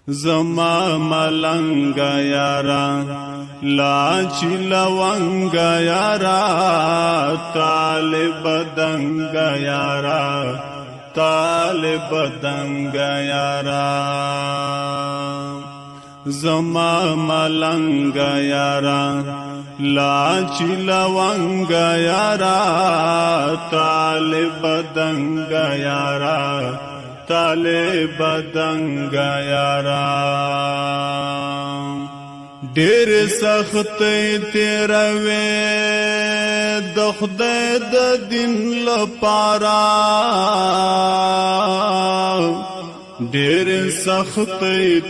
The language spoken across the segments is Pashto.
زما ملنگ یارا لاچ لونگ یارا طالب دنگ یارا طالب دنگ یارا زما ملنگ یارا لاچ لونگ یارا طالب دنگ یارا طالب دنگ یارا ډېر سخت تیروي د خدای د دین لپاره ډېر سخت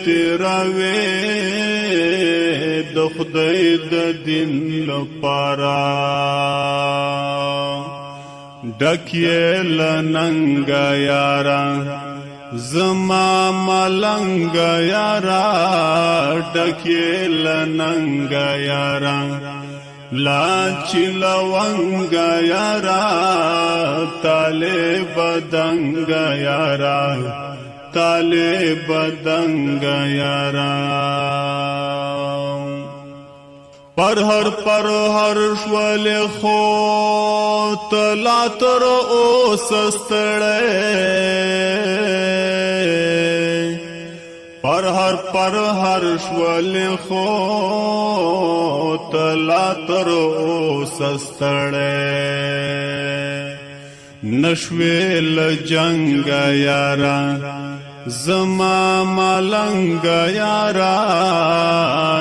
تیروي د خدای د دین لپاره ډکیې لننګ یارا زما ملنګ یارا ډکیې لننګ یارا لاچ لونګ یارا طالب دنګ یارا طالب دنګ یارا پر هر شول خو تلا تر اوس ستړی پر هر شول خو تلا تر اوس ستړی نشویل جنگ یارا زما ملنگ یارا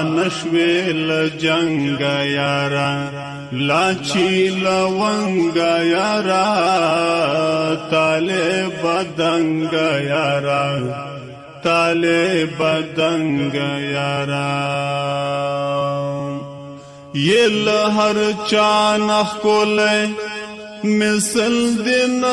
نشویل جنگ یارا لاچی لونگ یارا طالب دنگ یارا طالب دنگ یارا یہ لہر چانخ کو لے مثل دن